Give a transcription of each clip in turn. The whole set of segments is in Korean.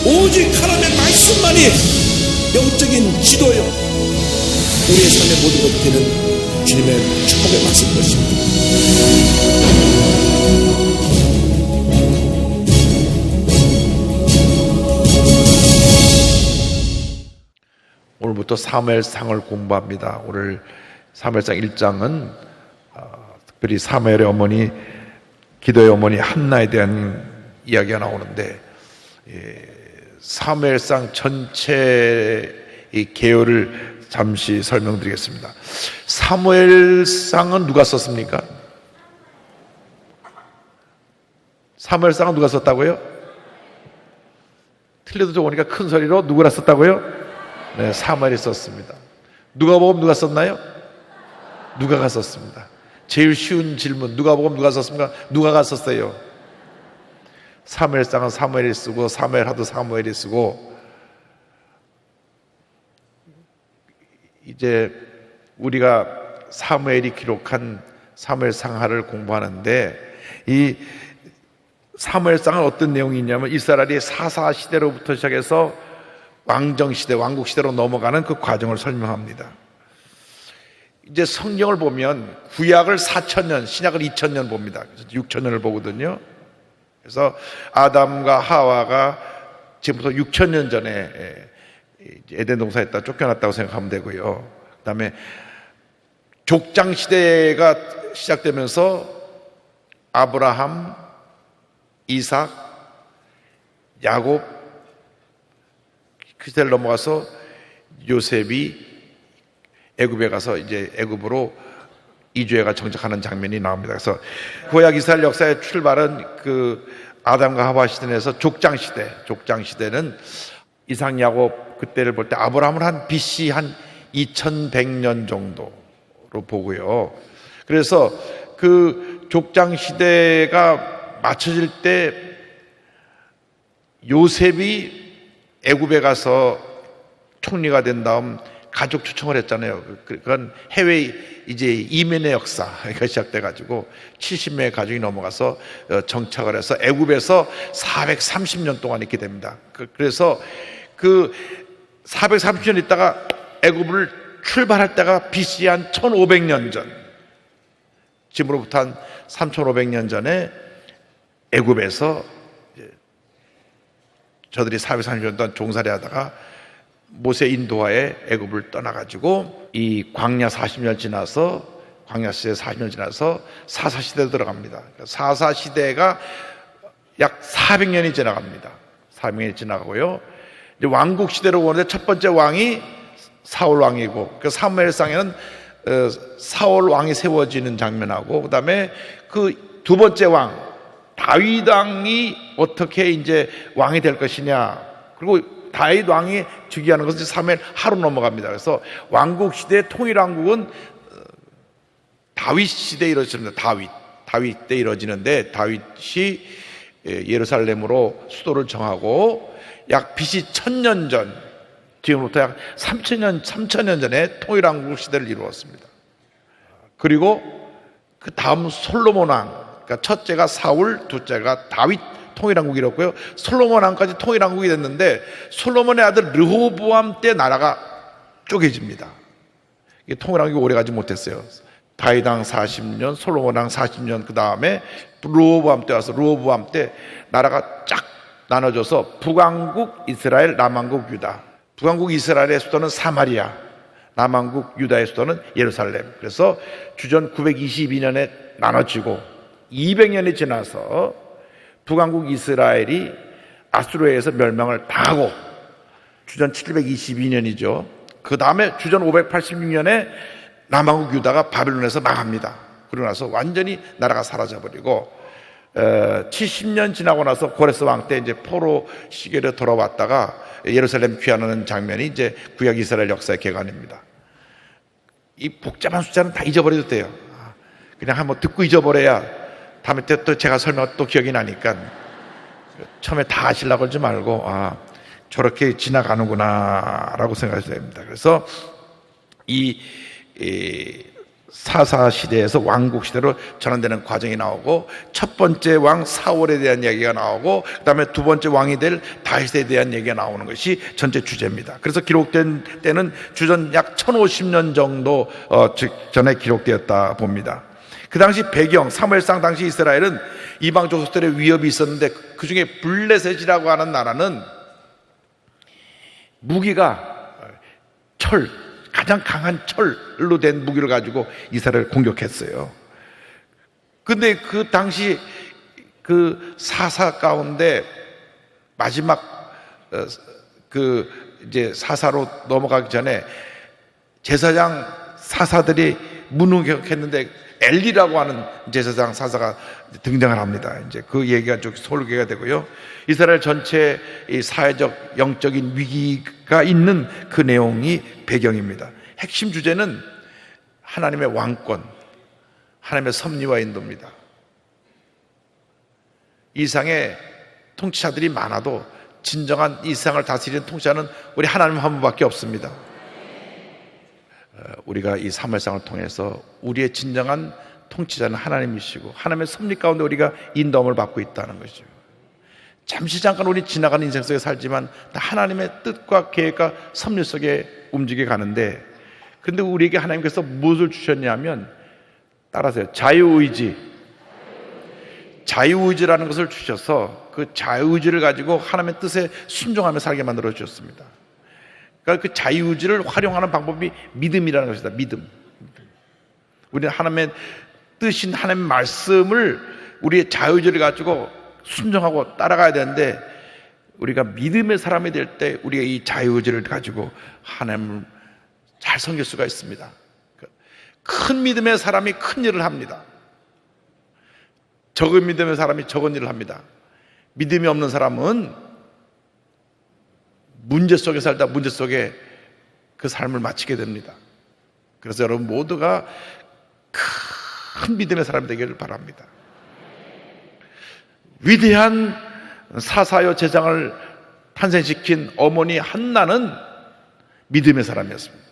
오직 하나님의 말씀만이 영적인 지도요, 우리의 삶의 모든 것들은 주님의 축복의 말씀인 것입니다. 오늘부터 사무엘상을 공부합니다. 오늘 사무엘상 1장은 특별히 사무엘의 어머니, 기도의 어머니 한나에 대한 이야기가 나오는데, 사무엘상 전체의 개요를 잠시 설명드리겠습니다. 사무엘상은 누가 썼습니까? 사무엘상은 누가 썼다고요? 틀려도 좋으니까 큰 소리로 누구라 썼다고요? 네, 사무엘이 썼습니다. 누가복음 누가 썼나요? 누가가 썼습니다. 제일 쉬운 질문, 누가복음 누가 썼습니까? 누가가 썼어요. 사무엘상은 사무엘이 쓰고, 사무엘하도 사무엘이 쓰고, 이제 우리가 사무엘이 기록한 사무엘상하를 공부하는데, 이 사무엘상은 어떤 내용이 있냐면 이스라엘이 사사 시대로부터 시작해서 왕정시대, 왕국시대로 넘어가는 그 과정을 설명합니다. 이제 성경을 보면 구약을 4,000년, 신약을 2,000년 봅니다. 그래서 6,000년을 보거든요. 그래서 아담과 하와가 지금부터 6,000년 전에 에덴 동산에다 쫓겨났다고 생각하면 되고요. 그 다음에 족장시대가 시작되면서 아브라함, 이삭, 야곱, 그 시대를 넘어가서 요셉이 애굽에 가서 이제 애굽으로 이주해가 정착하는 장면이 나옵니다. 그래서 구약 이스라엘 역사의 출발은 그 아담과 하와 시대에서 족장시대는 이삭, 야곱 그때를 볼 때 아브라함을 한 BC 한 2100년 정도로 보고요. 그래서 그 족장시대가 맞춰질 때 요셉이 애굽에 가서 총리가 된 다음 가족 초청을 했잖아요. 그건 해외 이제 이민의 역사가 시작돼가지고 70명의 가족이 넘어가서 정착을 해서 애굽에서 430년 동안 있게 됩니다. 그래서 그 430년 있다가 애굽을 출발할 때가 BC 한 1500년 전, 지금으로부터 한 3500년 전에 애굽에서 저들이 430년 동안 종살이 하다가 모세 인도하에 애굽을 떠나가지고 이 광야 40년 지나서, 광야 시대 40년 지나서 사사시대로 들어갑니다. 사사시대가 약 400년이 지나갑니다. 400년이 지나가고요. 이제 왕국시대로 오는데 첫 번째 왕이 사울 왕이고, 그 사무엘상에는 사울 왕이 세워지는 장면하고, 그 다음에 그 두 번째 왕, 다윗 왕이 어떻게 이제 왕이 될 것이냐, 그리고 다윗 왕이 즉위하는 것은 사무엘 하로 넘어갑니다. 그래서 왕국 시대, 통일 왕국은 다윗 시대에 이루어집니다. 다윗 때 이루어지는데, 다윗이 예루살렘으로 수도를 정하고 약 BC 1000년 전, 지금부터 약 3000년 전에 통일 왕국 시대를 이루었습니다. 그리고 그 다음 솔로몬 왕, 그러니까 첫째가 사울, 둘째가 다윗 통일왕국이 이뤘고요. 솔로몬 왕까지 통일왕국이 됐는데 솔로몬의 아들 르호보암 때 나라가 쪼개집니다. 통일왕국이 오래가지 못했어요. 다윗 왕 40년, 솔로몬 왕 40년, 그 다음에 르호보암 때 와서 르호보암 때 나라가 쫙 나눠져서 북왕국 이스라엘, 남왕국 유다. 북왕국 이스라엘의 수도는 사마리아, 남왕국 유다의 수도는 예루살렘. 그래서 주전 922년에 나눠지고 200년이 지나서 북왕국 이스라엘이 아수르에서 멸망을 당하고, 주전 722년이죠. 그 다음에 주전 586년에 남왕국 유다가 바벨론에서 망합니다. 그러고 나서 완전히 나라가 사라져버리고 70년 지나고 나서 고레스 왕 때 이제 포로 시계로 돌아왔다가 예루살렘 귀환하는 장면이 이제 구약 이스라엘 역사의 개관입니다. 이 복잡한 숫자는 다 잊어버려도 돼요. 그냥 한번 듣고 잊어버려야 다음에 또 제가 설명 또 기억이 나니까, 처음에 다 아시려고 하지 말고 저렇게 지나가는구나 라고 생각하셔야 됩니다. 그래서 이 사사 시대에서 왕국 시대로 전환되는 과정이 나오고, 첫 번째 왕 사울에 대한 이야기가 나오고, 그 다음에 두 번째 왕이 될 다윗에 대한 얘기가 나오는 것이 전체 주제입니다. 그래서 기록된 때는 주전 약 1050년 정도 전에 기록되었다 봅니다. 그 당시 배경, 사무엘상 당시 이스라엘은 이방 족속들의 위협이 있었는데, 그 중에 블레셋이라고 하는 나라는 무기가 철, 가장 강한 철로 된 무기를 가지고 이스라엘을 공격했어요. 근데 그 당시 그 사사 가운데 마지막 이제 사사로 넘어가기 전에 제사장 사사들이 무능력했는데 엘리라고 하는 제사장 사사가 등장을 합니다. 이제 그 얘기가 좀 설계가 되고요. 이스라엘 전체 이 사회적 영적인 위기가 있는 그 내용이 배경입니다. 핵심 주제는 하나님의 왕권, 하나님의 섭리와 인도입니다. 이 세상에 통치자들이 많아도 진정한 이 세상을 다스리는 통치자는 우리 하나님 한 분밖에 없습니다. 우리가 이 사무엘상을 통해서 우리의 진정한 통치자는 하나님이시고, 하나님의 섭리 가운데 우리가 인도함을 받고 있다는 것이죠. 잠시 잠깐 우리 지나가는 인생 속에 살지만 하나님의 뜻과 계획과 섭리 속에 움직여 가는데, 그런데 우리에게 하나님께서 무엇을 주셨냐면, 따라서요, 자유의지라는 것을 주셔서 그 자유의지를 가지고 하나님의 뜻에 순종하며 살게 만들어 주셨습니다. 그러니까 그 자유의지를 활용하는 방법이 믿음이라는 것이다. 믿음. 우리는 하나님의 뜻인 하나님의 말씀을 우리의 자유의지를 가지고 순종하고 따라가야 되는데, 우리가 믿음의 사람이 될 때 우리가 이 자유의지를 가지고 하나님을 잘 섬길 수가 있습니다. 큰 믿음의 사람이 큰 일을 합니다. 적은 믿음의 사람이 적은 일을 합니다. 믿음이 없는 사람은 문제 속에 살다 문제 속에 그 삶을 마치게 됩니다. 그래서 여러분 모두가 큰 믿음의 사람이 되기를 바랍니다. 위대한 사사요 제장을 탄생시킨 어머니 한나는 믿음의 사람이었습니다.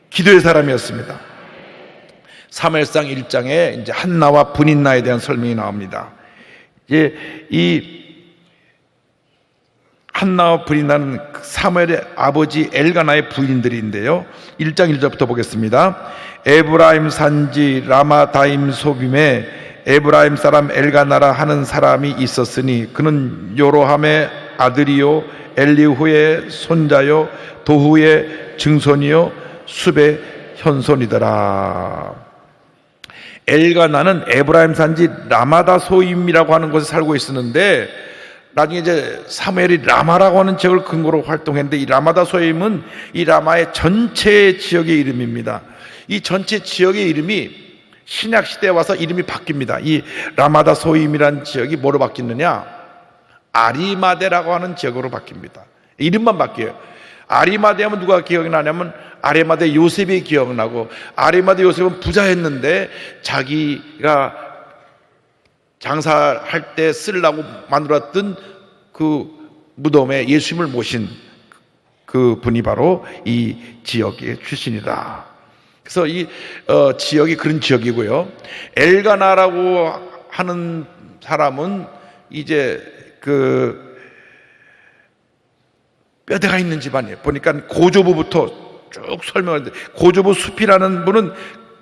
기도의 사람이었습니다. 사무엘상 1장에 이제 한나와 분인나에 대한 설명이 나옵니다. 이제 이 한나와 분인나는 사무엘의 아버지 엘가나의 부인들인데요. 1장 1절부터 보겠습니다. 에브라임 산지 라마다임 소빔에 에브라임 사람 엘가나라 하는 사람이 있었으니 그는 요로함의 아들이요 엘리후의 손자요 도후의 증손이요 숲의 현손이더라. 엘가나는 에브라임 산지 라마다 소임이라고 하는 곳에 살고 있었는데, 나중에 이제 사무엘이 라마라고 하는 지역을 근거로 활동했는데, 이 라마다 소임은 이 라마의 전체 지역의 이름입니다. 이 전체 지역의 이름이 신약 시대에 와서 이름이 바뀝니다. 이 라마다 소임이라는 지역이 뭐로 바뀌느냐? 아리마대라고 하는 지역으로 바뀝니다. 이름만 바뀌어요. 아리마대 하면 누가 기억이 나냐면 아리마대 요셉이 기억나고, 아리마대 요셉은 부자였는데 자기가 장사할 때 쓰려고 만들었던 그 무덤에 예수님을 모신 그 분이 바로 이 지역의 출신이다. 그래서 이 지역이 그런 지역이고요. 엘가나라고 하는 사람은 이제 그 뼈대가 있는 집안이에요. 보니까 고조부부터 쭉 설명하는데, 고조부 숲이라는 분은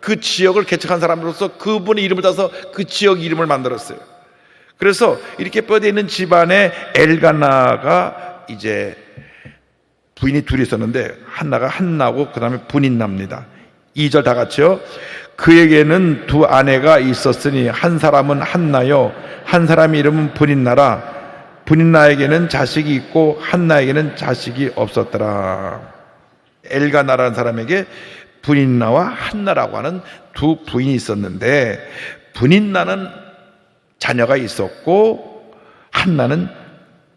그 지역을 개척한 사람으로서 그분의 이름을 따서 그 지역 이름을 만들었어요. 그래서 이렇게 뼈대 있는 집안에 엘가나가 이제 부인이 둘이 있었는데, 한나가 한나고 그 다음에 분인납니다. 2절 다 같이요. 그에게는 두 아내가 있었으니 한 사람은 한나요 한 사람의 이름은 분인나라. 분인나에게는 자식이 있고 한나에게는 자식이 없었더라. 엘가나라는 사람에게 분인나와 한나라고 하는 두 부인이 있었는데, 분인나는 자녀가 있었고 한나는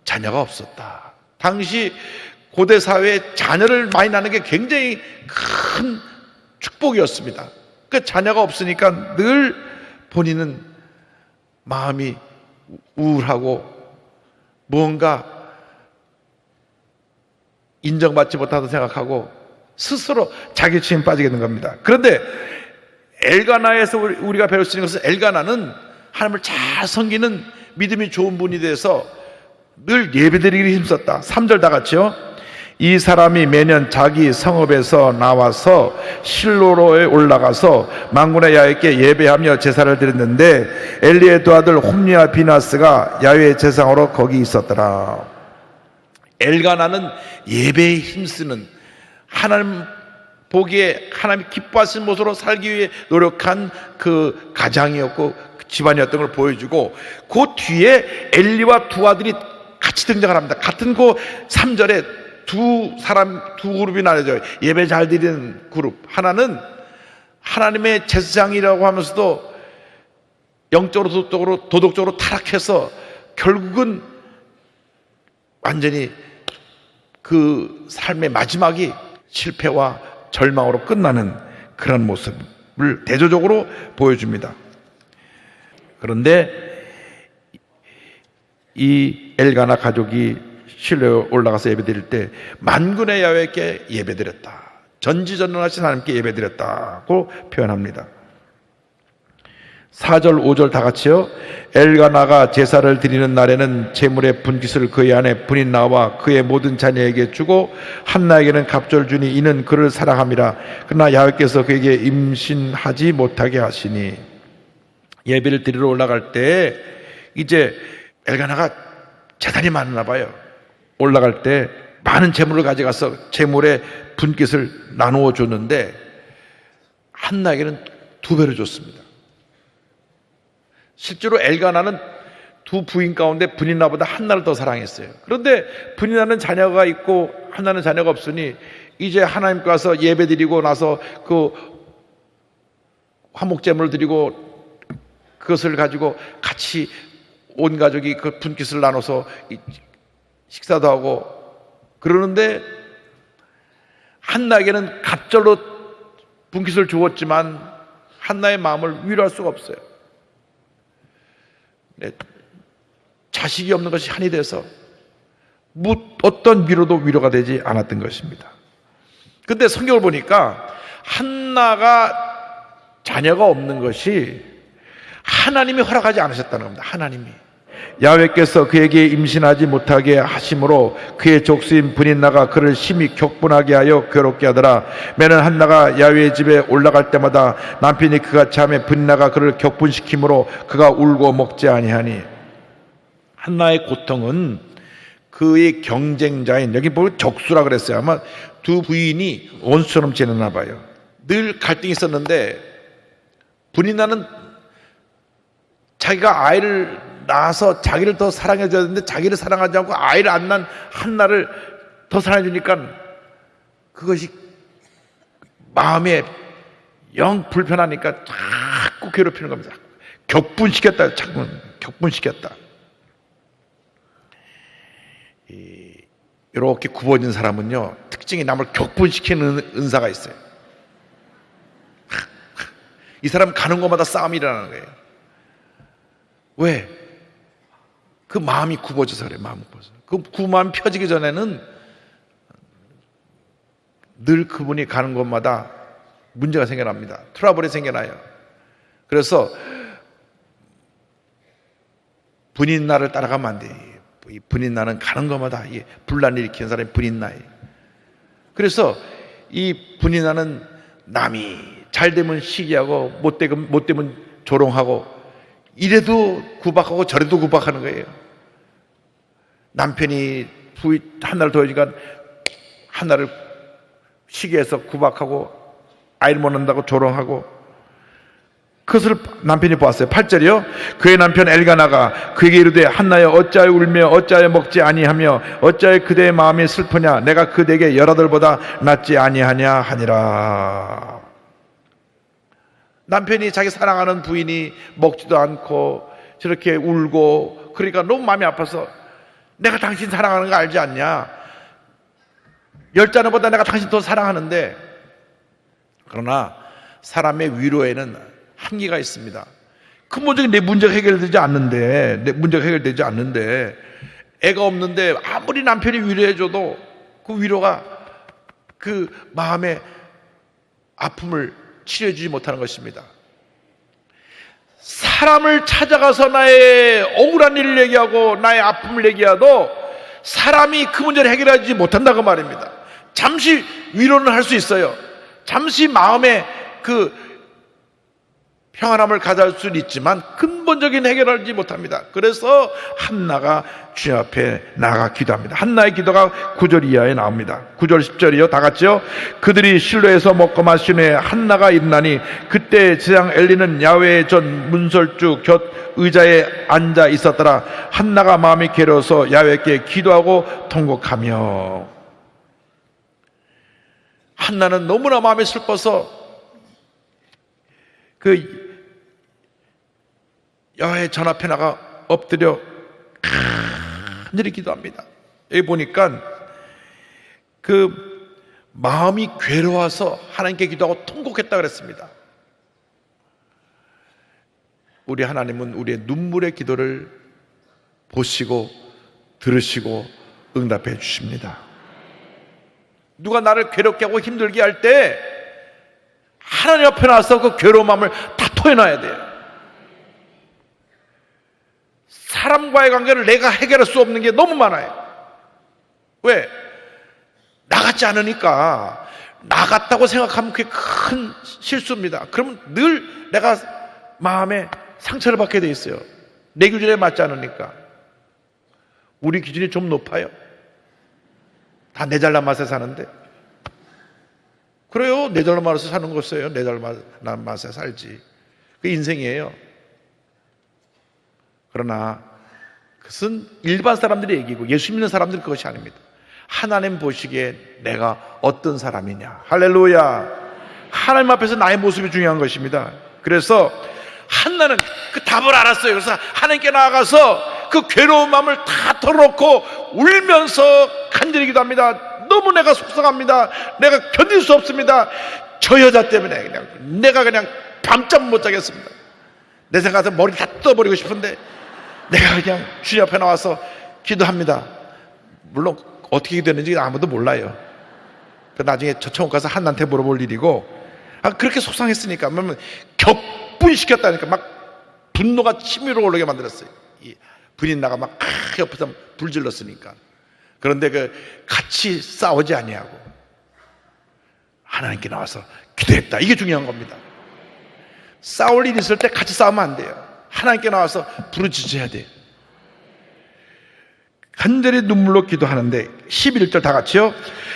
자녀가 없었다. 당시 고대 사회에 자녀를 많이 낳는 게 굉장히 큰 축복이었습니다. 그 자녀가 없으니까 늘 본인은 마음이 우울하고 무언가 인정받지 못하다고 생각하고 스스로 자기 책임에 빠지게 된 겁니다. 그런데 엘가나에서 우리가 배울 수 있는 것은 엘가나는 하나님을 잘 섬기는 믿음이 좋은 분이 돼서 늘 예배드리기를 힘썼다. 3절 다 같이요. 이 사람이 매년 자기 성읍에서 나와서 실로로에 올라가서 만군의 야훼께 예배하며 제사를 드렸는데 엘리의 두 아들 홈리와 비나스가 야훼 제사장으로 거기 있었더라. 엘가나는 예배에 힘쓰는, 하나님 보기에 하나님이 기뻐하시는 모습으로 살기 위해 노력한 그 가장이었고 그 집안이었던 걸 보여주고, 그 뒤에 엘리와 두 아들이 같이 등장을 합니다. 같은 그 3절에 두 그룹이 나눠져요. 예배 잘 드리는 그룹. 하나는 하나님의 제사장이라고 하면서도 영적으로 도덕적으로 타락해서 결국은 완전히 그 삶의 마지막이 실패와 절망으로 끝나는 그런 모습을 대조적으로 보여줍니다. 그런데 이 엘가나 가족이 실로에 올라가서 예배드릴 때 만군의 야훼께 예배드렸다. 전지전능하신 하나님께 예배드렸다고 표현합니다. 4절 5절 다 같이요. 엘가나가 제사를 드리는 날에는 제물의 분깃을 그의 아내 브닌나와 그의 모든 자녀에게 주고 한나에게는 갑절을 주니 이는 그를 사랑함이라. 그러나 야훼께서 그에게 임신하지 못하게 하시니. 예배를 드리러 올라갈 때 이제 엘가나가 재산이 많나 봐요. 올라갈 때 많은 재물을 가져가서 재물의 분깃을 나누어 줬는데 한나에게는 2배를 줬습니다. 실제로 엘가나는 두 부인 가운데 브닌나보다 한나를 더 사랑했어요. 그런데 브닌나는 자녀가 있고 한나는 자녀가 없으니 이제 하나님께 와서 예배드리고 나서 그 화목제물을 드리고 그것을 가지고 같이 온 가족이 그 분깃을 나눠서 식사도 하고 그러는데 한나에게는 갑절로 분깃을 주었지만 한나의 마음을 위로할 수가 없어요. 자식이 없는 것이 한이 돼서 어떤 위로도 위로가 되지 않았던 것입니다. 근데 성경을 보니까 한나가 자녀가 없는 것이 하나님이 허락하지 않으셨다는 겁니다. 하나님이. 야훼께서 그에게 임신하지 못하게 하심으로 그의 족수인 브닌나가 그를 심히 격분하게 하여 괴롭게 하더라. 매년 한나가 야훼의 집에 올라갈 때마다 남편이 그가 참에 브닌나가 그를 격분시키므로 그가 울고 먹지 아니하니. 한나의 고통은 그의 경쟁자인, 여기 보면 적수라 그랬어요. 아마 두 부인이 원수처럼 지내나 봐요. 늘 갈등이 있었는데 브닌나는 자기가 아이를 낳아서 자기를 더 사랑해줘야 되는데 자기를 사랑하지 않고 아이를 안 낳은 한나를 더 사랑해주니까 그것이 마음에 영 불편하니까 자꾸 괴롭히는 겁니다. 격분시켰다. 자꾸 격분시켰다. 이렇게 굽어진 사람은요, 특징이 남을 격분시키는 은사가 있어요. 이 사람 가는 곳마다 싸움이 일어나는 거예요. 왜? 그 마음이 굽어져서 그래. 마음이 굽어져. 그 마음이 펴지기 전에는 늘 그분이 가는 곳마다 문제가 생겨납니다. 트러블이 생겨나요. 그래서 브닌나를 따라가면 안 돼. 이 브닌나는 가는 곳마다 분란을 일으키는 사람이 브닌나예요. 그래서 이 브닌나는 남이 잘 되면 시기하고 못 되면 조롱하고 이래도 구박하고 저래도 구박하는 거예요. 남편이 한나를 도와주니까 한나를 시기해서 구박하고 아이를 못 낳는다고 조롱하고 그것을 남편이 보았어요. 8절이요. 그의 남편 엘가나가 그에게 이르되 한나여 어찌하여 울며 어찌하여 먹지 아니하며 어찌하여 그대의 마음이 슬프냐 내가 그대에게 여라들보다 낫지 아니하냐 하니라. 남편이 자기 사랑하는 부인이 먹지도 않고 저렇게 울고 그러니까 너무 마음이 아파서 내가 당신 사랑하는 거 알지 않냐? 10자녀보다 내가 당신 더 사랑하는데. 그러나 사람의 위로에는 한계가 있습니다. 근본적인 내 문제가 해결되지 않는데 애가 없는데 아무리 남편이 위로해줘도 그 위로가 그 마음의 아픔을 치료해주지 못하는 것입니다. 사람을 찾아가서 나의 억울한 일을 얘기하고 나의 아픔을 얘기해도 사람이 그 문제를 해결하지 못한다고 말입니다. 잠시 위로는 할 수 있어요. 잠시 마음에 그 평안함을 가져올 수는 있지만 근본적인 해결하지 못합니다. 그래서 한나가 주님 앞에 나아가 기도합니다. 한나의 기도가 9절 이하에 나옵니다. 9절 10절이요. 다 같이요. 그들이 실로에서 먹고 마신 후에 한나가 일어나니 그때 제장 엘리는 야훼의 전 문설주 곁 의자에 앉아 있었더라. 한나가 마음이 괴로워서 야훼께 기도하고 통곡하며. 한나는 너무나 마음이 슬퍼서 그 야훼 전 앞에 나가 엎드려 간절히 기도합니다. 여기 보니까 그 마음이 괴로워서 하나님께 기도하고 통곡했다 그랬습니다. 우리 하나님은 우리의 눈물의 기도를 보시고 들으시고 응답해 주십니다. 누가 나를 괴롭게 하고 힘들게 할 때 하나님 앞에 나와서 그 괴로운 마음을 다 토해놔야 돼요. 사람과의 관계를 내가 해결할 수 없는 게 너무 많아요. 왜? 나같지 않으니까. 나같다고 생각하면 그게 큰 실수입니다. 그러면 늘 내가 마음에 상처를 받게 돼 있어요. 내 기준에 맞지 않으니까. 우리 기준이 좀 높아요. 다 내 잘난 맛에 사는데. 그래요. 내 잘난 맛에 사는 거였어요. 내 잘난 맛에 살지. 그게 인생이에요. 그러나 그것은 일반 사람들의 얘기고 예수 믿는 사람들은 그것이 아닙니다. 하나님 보시기에 내가 어떤 사람이냐. 할렐루야. 하나님 앞에서 나의 모습이 중요한 것입니다. 그래서 한나는 그 답을 알았어요. 그래서 하나님께 나아가서 그 괴로운 마음을 다 털어놓고 울면서 간절히 기도합니다. 너무 내가 속상합니다. 내가 견딜 수 없습니다. 저 여자 때문에 내가 그냥 밤잠 못 자겠습니다. 내 생각에서 머리 다 뜯어버리고 싶은데 내가 그냥 주님 앞에 나와서 기도합니다. 물론 어떻게 기도했는지 아무도 몰라요. 나중에 저처럼 가서 한나한테 물어볼 일이고, 그렇게 속상했으니까, 격분시켰다니까 막 분노가 치밀어 오르게 만들었어요. 분이 나가 막 옆에서 불질렀으니까. 그런데 같이 싸우지 아니하고 하나님께 나와서 기도했다. 이게 중요한 겁니다. 싸울 일이 있을 때 같이 싸우면 안 돼요. 하나님께 나와서 부르짖어야 돼요. 간절히 눈물로 기도하는데 11절 다 같이요.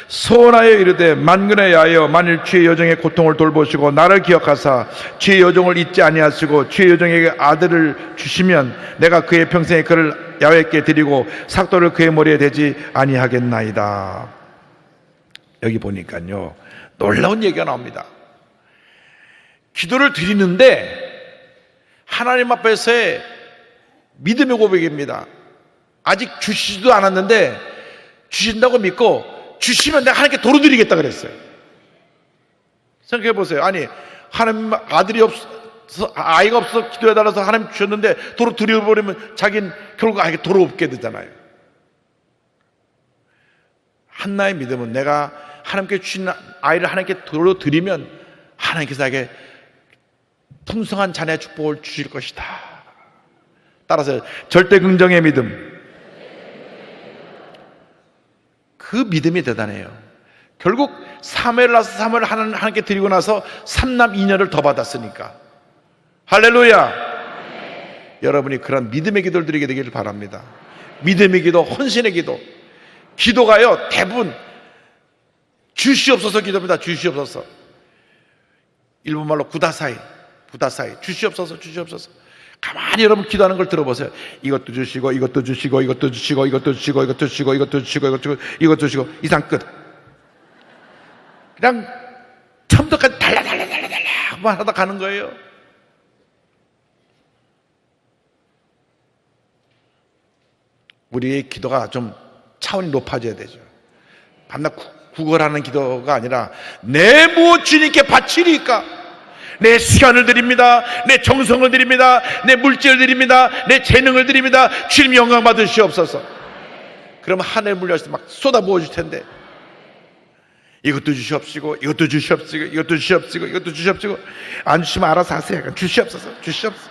소원하여 이르되 만군에 야하여 만일 주의 여종의 고통을 돌보시고 나를 기억하사 주의 여종을 잊지 아니하시고 주의 여종에게 아들을 주시면 내가 그의 평생에 그를 야훼께 드리고 삭도를 그의 머리에 대지 아니하겠나이다. 여기 보니까요 놀라운 얘기가 나옵니다. 기도를 드리는데 하나님 앞에서의 믿음의 고백입니다. 아직 주시지도 않았는데 주신다고 믿고 주시면 내가 하나님께 도로 드리겠다 그랬어요. 생각해 보세요. 아니 하나님 아들이 없어 아이가 없어 기도해달라서 하나님 주셨는데 도로 드려버리면 자기는 결국 아이가 도로 없게 되잖아요. 한나의 믿음은 내가 하나님께 주신 아이를 하나님께 도로 드리면 하나님께서 나에게 풍성한 자녀의 축복을 주실 것이다. 따라서 절대 긍정의 믿음, 그 믿음이 대단해요. 결국 사무엘을 낳아서 사무엘을 하나님께 드리고 나서 3남 2녀를 더 받았으니까. 할렐루야. 여러분이 그런 믿음의 기도를 드리게 되기를 바랍니다. 믿음의 기도, 헌신의 기도. 기도가요 대부분 주시옵소서 기도입니다. 주시옵소서. 일본말로 구다사이 주시옵소서 주시옵소서. 가만히 여러분 기도하는 걸 들어보세요. 이것도 주시고 이것도 주시고 이것도 주시고 이것도 주시고 이것도 주시고 이것도 주시고 이것도 주시고 이상 끝. 그냥 처음부터까지 달라만 하다 가는 거예요. 우리의 기도가 좀 차원이 높아져야 되죠. 밤낮 구걸하는 기도가 아니라 내 무엇 주님께 바치리까? 내 시간을 드립니다. 내 정성을 드립니다. 내 물질을 드립니다. 내 재능을 드립니다. 주님 영광 받으시옵소서. 그러면 하늘 물려서 막 쏟아 부어줄 텐데 이것도 주시옵시고 이것도 주시옵시고 이것도 주시옵시고 이것도 주시옵시고 안 주시면 알아서 하세요. 주시옵소서 주시옵소서.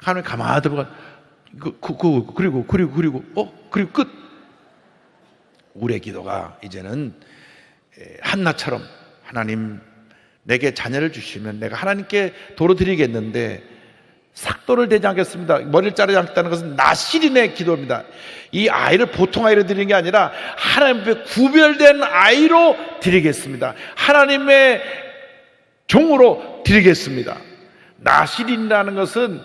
하나님 가만히 들어가 그리고 끝. 우리의 기도가 이제는 한나처럼 하나님 내게 자녀를 주시면 내가 하나님께 도로 드리겠는데 삭도를 대지 않겠습니다. 머리를 자르지 않겠다는 것은 나실인의 기도입니다. 이 아이를 보통 아이로 드리는 게 아니라 하나님 앞에 구별된 아이로 드리겠습니다. 하나님의 종으로 드리겠습니다. 나실인이라는 것은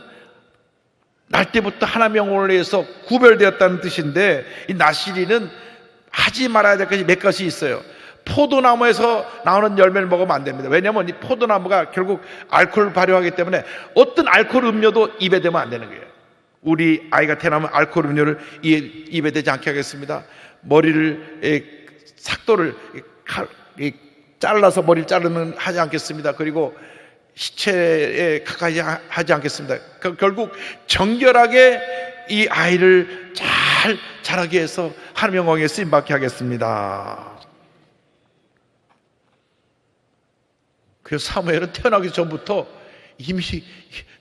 날 때부터 하나님의 영혼을 위해서 구별되었다는 뜻인데, 이 나실인은 하지 말아야 될 것이 몇 가지 있어요. 포도나무에서 나오는 열매를 먹으면 안 됩니다. 왜냐하면 이 포도나무가 결국 알코올을 발효하기 때문에 어떤 알코올 음료도 입에 대면 안 되는 거예요. 우리 아이가 태어나면 알코올 음료를 입에 대지 않게 하겠습니다. 머리를 삭도를 잘라서 머리를 자르는 하지 않겠습니다. 그리고 시체에 가까이 하지 않겠습니다. 결국 정결하게 이 아이를 잘 자라게 해서 하나님의 영광에 쓰임받게 하겠습니다. 그래서 사무엘은 태어나기 전부터 이미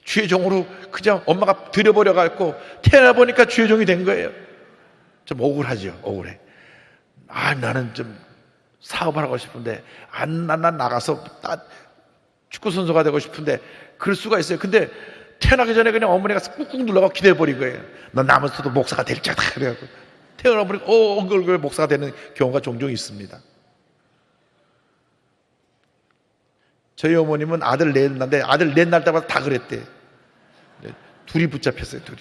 주의 종으로 그냥 엄마가 들여버려갖고 태어나보니까 주의 종이 된 거예요. 좀 억울하죠. 억울해. 나는 좀 사업을 하고 싶은데 난 나가서 축구선수가 되고 싶은데 그럴 수가 있어요. 근데 태어나기 전에 그냥 어머니가 꾹꾹 눌러가 기대버린 거예요. 넌 남아서도 목사가 될 자다. 그래갖고 태어나보니까 엉글엉글 목사가 되는 경우가 종종 있습니다. 저희 어머님은 아들 넷 낳는데 아들 넷 낳을 때마다 다 그랬대. 둘이 붙잡혔어요. 둘이.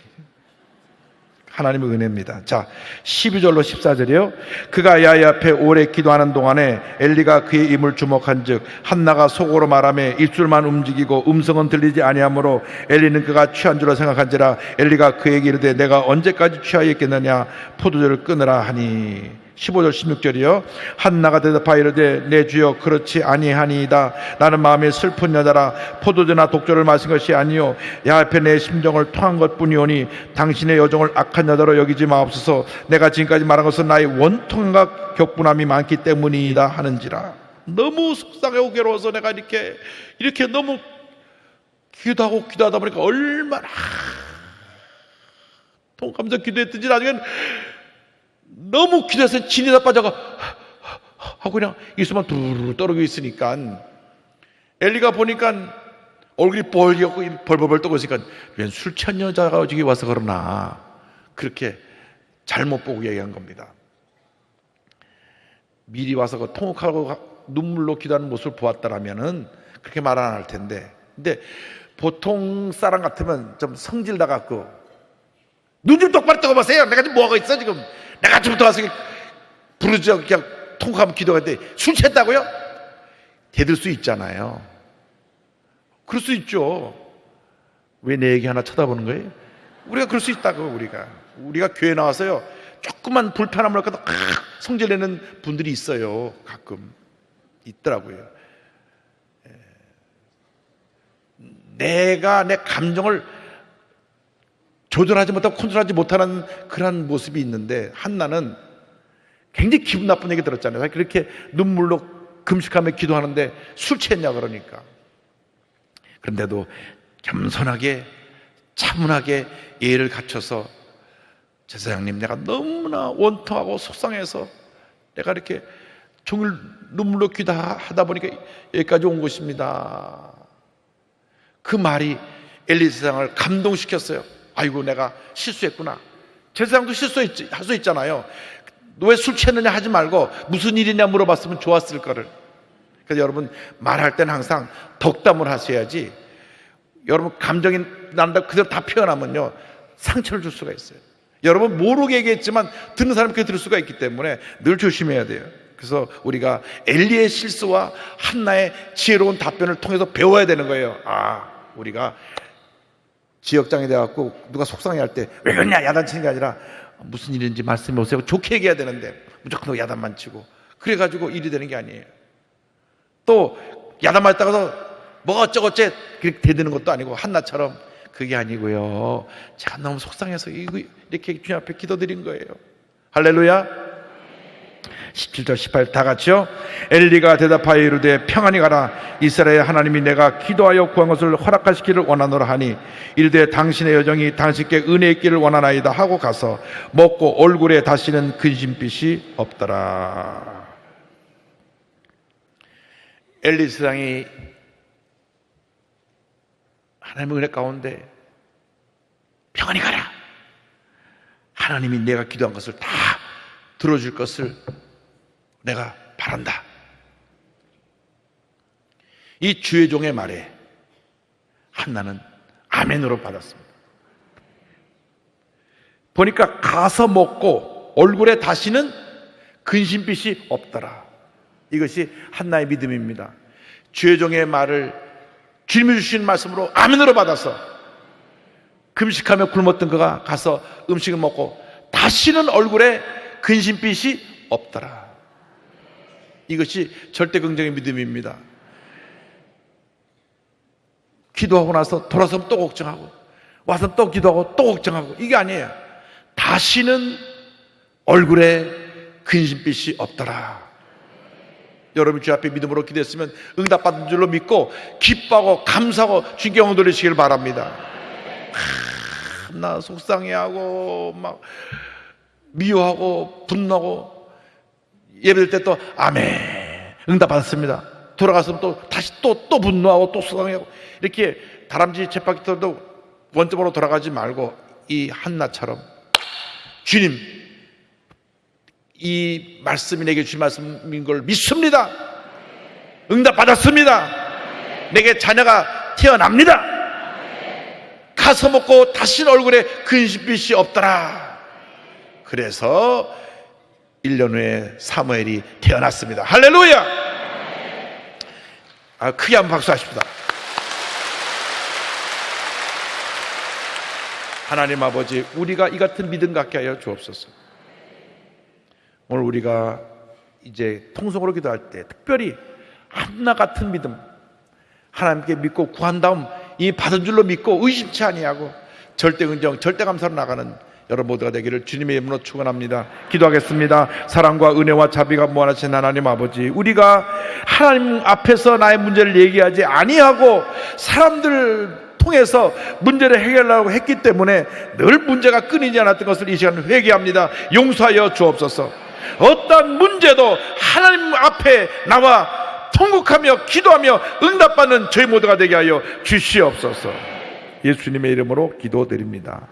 하나님의 은혜입니다. 자, 12절로 14절이요. 그가 야훼 앞에 오래 기도하는 동안에 엘리가 그의 입을 주목한 즉 한나가 속으로 말하며 입술만 움직이고 음성은 들리지 아니하므로 엘리는 그가 취한 줄로 생각한지라. 엘리가 그에게 이르되 내가 언제까지 취하여 있겠느냐, 포도주를 끊으라 하니. 15절 16절이요. 한나가 대답하여 이르되 내 주여 그렇지 아니하니이다. 나는 마음이 슬픈 여자라. 포도주나 독주를 마신 것이 아니요 야훼 앞에 내 심정을 토한 것뿐이오니 당신의 여종을 악한 여자로 여기지 마옵소서. 내가 지금까지 말한 것은 나의 원통과 격분함이 많기 때문이다 하는지라. 너무 속상하고 괴로워서 내가 이렇게 너무 기도하다 보니까 얼마나 통감서 기도했든지 나중엔 너무 기도해서 진이 다 빠져가 하고 그냥 있으면 두루루 떨어져 있으니까 엘리가 보니까 얼굴이 뻘개고 벌벌벌 떠고 있으니까 웬 술 취한 여자가 여기 와서 그러나 그렇게 잘못 보고 얘기한 겁니다. 미리 와서 그 통곡하고 눈물로 기도하는 모습을 보았다라면은 그렇게 말 안 할 텐데, 근데 보통 사람 같으면 좀 성질 나갖고 눈 좀 똑바로 뜨고 보세요. 내가 지금 뭐하고 있어 지금. 내가 아침부터 와서 부르짖어 그냥 통곡하면 기도하는데 술 취했다고요? 대들 수 있잖아요. 그럴 수 있죠. 왜 내 얘기 하나 쳐다보는 거예요? 우리가 그럴 수 있다고. 우리가 교회 나와서요 조금만 불편함을 갖다 성질내는 분들이 있어요. 가끔 있더라고요. 내가 내 감정을 조절하지 못하고 컨트롤하지 못하는 그런 모습이 있는데, 한나는 굉장히 기분 나쁜 얘기 들었잖아요. 그렇게 눈물로 금식하며 기도하는데 술 취했냐 그러니까. 그런데도 겸손하게 차분하게 예를 갖춰서 제사장님, 내가 너무나 원통하고 속상해서 내가 이렇게 종일 눈물로 기도하다 보니까 여기까지 온 것입니다. 그 말이 엘리 제사장을 감동시켰어요. 아이고 내가 실수했구나. 제사장도 실수할 수 있잖아요. 너 왜 술 취했느냐 하지 말고 무슨 일이냐 물어봤으면 좋았을 거를. 그래서 여러분 말할 때는 항상 덕담을 하셔야지, 여러분 감정이 난다 그대로 다 표현하면요 상처를 줄 수가 있어요. 여러분 모르게 얘기했지만 듣는 사람이 그렇게 들을 수가 있기 때문에 늘 조심해야 돼요. 그래서 우리가 엘리의 실수와 한나의 지혜로운 답변을 통해서 배워야 되는 거예요. 우리가 지역장에 돼갖고 누가 속상해할 때 왜 그러냐 야단치는 게 아니라 무슨 일인지 말씀해 보세요. 좋게 얘기해야 되는데 무조건 야단만 치고 그래가지고 일이 되는 게 아니에요. 또 야단만 했다가서 뭐가 어쩌고저쩌 그렇게 대드는 것도 아니고 한나처럼 그게 아니고요. 제가 너무 속상해서 이렇게 주님 앞에 기도드린 거예요. 할렐루야. 17절 18 다 같이요. 엘리가 대답하여 이르되 평안히 가라. 이스라엘 하나님이 내가 기도하여 구한 것을 허락하시기를 원하노라 하니 이르되 당신의 여정이 당신께 은혜 있기를 원하나이다 하고 가서 먹고 얼굴에 다시는 근심빛이 없더라. 엘리 세상이 하나님의 은혜 가운데 평안히 가라. 하나님이 내가 기도한 것을 다 들어줄 것을 내가 바란다. 이 주의 종의 말에 한나는 아멘으로 받았습니다. 보니까 가서 먹고 얼굴에 다시는 근심빛이 없더라. 이것이 한나의 믿음입니다. 주의 종의 말을 주님이 주신 말씀으로 아멘으로 받아서 금식하며 굶었던 그가 가서 음식을 먹고 다시는 얼굴에 근심빛이 없더라. 이것이 절대 긍정의 믿음입니다. 기도하고 나서 돌아서면 또 걱정하고 와서 또 기도하고 또 걱정하고 이게 아니에요. 다시는 얼굴에 근심빛이 없더라. 여러분 주 앞에 믿음으로 기도했으면 응답받은 줄로 믿고 기뻐하고 감사하고 주님께 영광 돌리시길 바랍니다. 나 속상해하고 막 미워하고 분노하고 예배될 때 또 아멘 응답받았습니다. 돌아가서 또 다시 또 분노하고 또 속상해하고 이렇게 다람쥐 쳇바퀴도 원점으로 돌아가지 말고 이 한나처럼 주님 이 말씀이 내게 주신 말씀인 걸 믿습니다. 응답받았습니다. 내게 자녀가 태어납니다. 가서 먹고 다시는 얼굴에 근심빛이 없더라. 그래서 1년 후에 사무엘이 태어났습니다. 할렐루야. 크게 한번 박수하십시다. 하나님 아버지, 우리가 이 같은 믿음 갖게 하여 주옵소서. 오늘 우리가 이제 통성으로 기도할 때 특별히 한나 같은 믿음, 하나님께 믿고 구한 다음 이 받은 줄로 믿고 의심치 아니하고 절대 긍정, 절대 감사로 나가는 여러분 모두가 되기를 주님의 이름으로 축원합니다. 기도하겠습니다. 사랑과 은혜와 자비가 무한하신 하나님 아버지, 우리가 하나님 앞에서 나의 문제를 얘기하지 아니하고 사람들 통해서 문제를 해결하려고 했기 때문에 늘 문제가 끊이지 않았던 것을 이 시간 회개합니다. 용서하여 주옵소서. 어떤 문제도 하나님 앞에 나와 통곡하며 기도하며 응답받는 저희 모두가 되게 하여 주시옵소서. 예수님의 이름으로 기도드립니다.